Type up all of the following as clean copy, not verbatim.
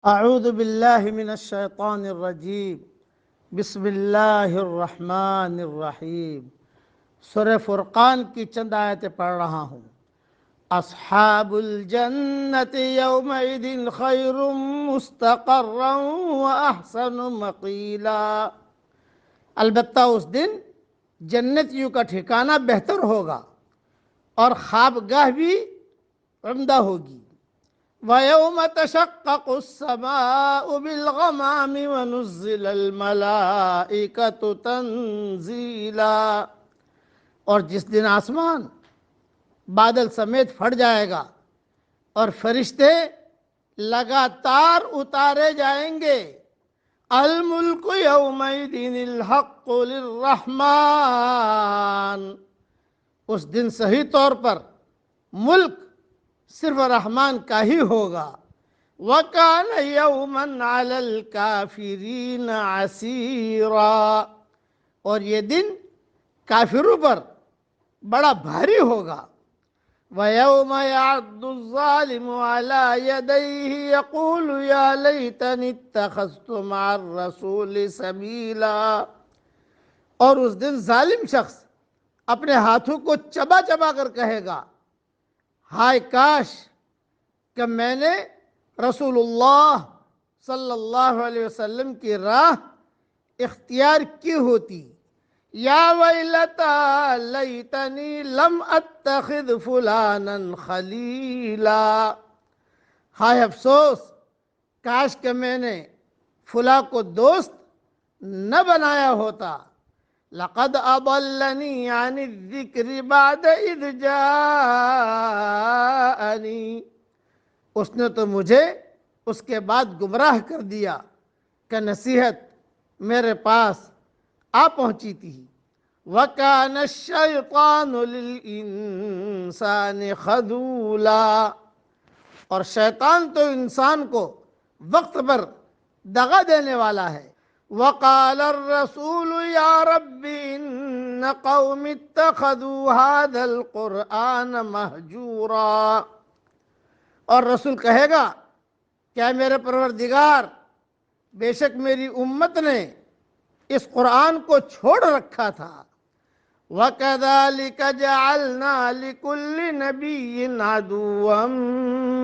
اعوذ باللہ من الشیطان الرجیم بسم اللہ الرحمن الرحیم سورہ فرقان کی چند آیتیں پڑھ رہا ہوں۔ اصحاب الجنت یومئذ خیر مستقرا واحسن مقیلا، البتہ اس دن جنتیوں کا ٹھکانہ بہتر ہوگا اور خوابگاہ بھی عمدہ ہوگی۔ وَيَوْمَ تَشَقَّقُ السَّمَاءُ بِالْغَمَامِ وَنُزِّلَ الْمَلَائِكَةُ تَنزِيلًا، اور جس دن آسمان بادل سمیت پھٹ جائے گا اور فرشتے لگاتار اتارے جائیں گے۔ الملک یومئذ الحق للرحمن، اس دن صحیح طور پر ملک صرف رحمان کا ہی ہوگا۔ وَكَانَ يَوْمًا عَلَى الْكَافِرِينَ عَسِيرًا، اور یہ دن کافروں پر بڑا بھاری ہوگا۔ وَيَوْمَ يَعَضُّ الظَّالِمُ عَلَى يَدَيْهِ يَقُولُ يَا لَيْتَنِي اتَّخَذْتُ مَعَ الرَّسُولِ سَبِيلًا، اور اس دن ظالم شخص اپنے ہاتھوں کو چبا چبا کر کہے گا، ہائے کاش کہ میں نے رسول اللہ صلی اللہ علیہ وسلم کی راہ اختیار کی ہوتی۔ یا ویلتا لیتنی لم اتخذ فلانا خلیلا، ہائے افسوس کاش کہ میں نے فلاں کو دوست نہ بنایا ہوتا۔ لقد اضلنی عن الذکر بعد اذ جاءنی، اس نے تو مجھے اس کے بعد گمراہ کر دیا کہ نصیحت میرے پاس آ پہنچی تھی۔ وَكَانَ الشَّيْطَانُ لِلْإِنسَانِ خَذُولًا، اور شیطان تو انسان کو وقت پر دغا دینے والا ہے۔ وَقَالَ الرَّسُولُ يَا رَبِّ إِنَّ قَوْمِ اتَّخَذُوا هَذَا الْقُرْآنَ مَهْجُورًا، اور رسول کہے گا کیا میرے پروردگار، بے شک میری امت نے اس قرآن کو چھوڑ رکھا تھا۔ وَكَذَلِكَ جَعَلْنَا لِكُلِّ نَبِيٍّ عَدُوًّا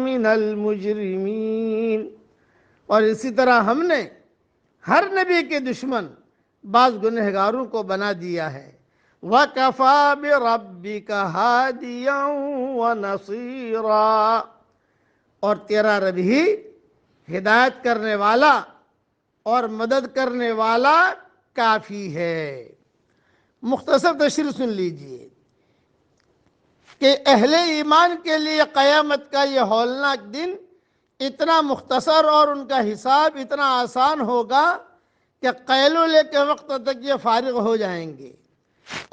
مِّنَ الْمُجْرِمِينَ، اور اسی طرح ہم نے ہر نبی کے دشمن بعض گنہگاروں کو بنا دیا ہے۔ وَكَفَى بِرَبِّكَ هَادِيًا وَنَصِيرًا، اور تیرا رب ہی ہدایت کرنے والا اور مدد کرنے والا کافی ہے۔ مختصر تشریح سن لیجئے کہ اہل ایمان کے لیے قیامت کا یہ ہولناک دن اتنا مختصر اور ان کا حساب اتنا آسان ہوگا کہ قیلولے کے وقت تک یہ فارغ ہو جائیں گے،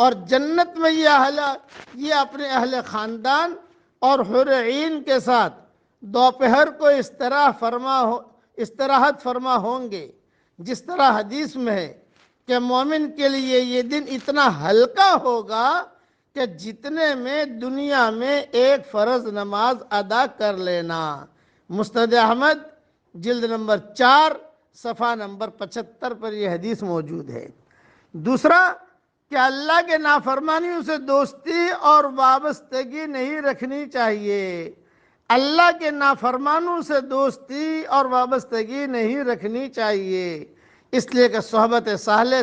اور جنت میں یہ اپنے اہل خاندان اور حور عین کے ساتھ دوپہر کو استراحت فرما ہوں گے، جس طرح حدیث میں ہے کہ مومن کے لیے یہ دن اتنا ہلکا ہوگا کہ جتنے میں دنیا میں ایک فرض نماز ادا کر لینا۔ مسند احمد جلد نمبر 4 صفحہ نمبر 75 پر یہ حدیث موجود ہے۔ دوسرا کہ اللہ کے نافرمانیوں سے دوستی اور وابستگی نہیں رکھنی چاہیے، اللہ کے نافرمانوں سے دوستی اور وابستگی نہیں رکھنی چاہیے، اس لیے کہ صحبت صالح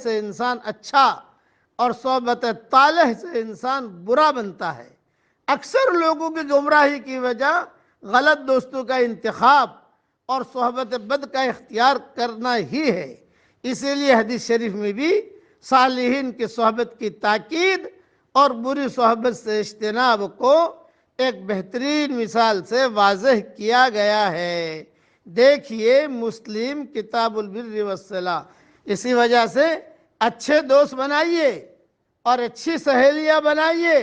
سے انسان اچھا اور صحبت طالح سے انسان برا بنتا ہے۔ اکثر لوگوں کی گمراہی کی وجہ غلط دوستوں کا انتخاب اور صحبت بد کا اختیار کرنا ہی ہے۔ اسی لیے حدیث شریف میں بھی صالحین کی صحبت کی تاکید اور بری صحبت سے اجتناب کو ایک بہترین مثال سے واضح کیا گیا ہے۔ دیکھیے مسلم کتاب البر والصلہ۔ اسی وجہ سے اچھے دوست بنائیے اور اچھی سہیلیاں بنائیے،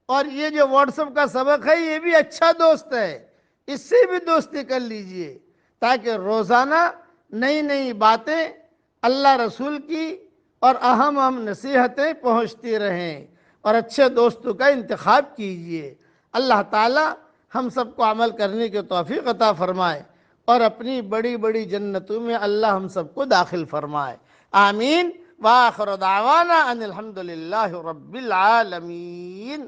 اور یہ جو واٹس ایپ کا سبق ہے یہ بھی اچھا دوست ہے، اس سے بھی دوستی کر لیجئے تاکہ روزانہ نئی نئی باتیں اللہ رسول کی اور اہم نصیحتیں پہنچتی رہیں، اور اچھے دوستوں کا انتخاب کیجئے۔ اللہ تعالی ہم سب کو عمل کرنے کی توفیق عطا فرمائے اور اپنی بڑی بڑی جنتوں میں اللہ ہم سب کو داخل فرمائے. آمین. وآخر دعوانا ان الحمد للہ رب العالمین.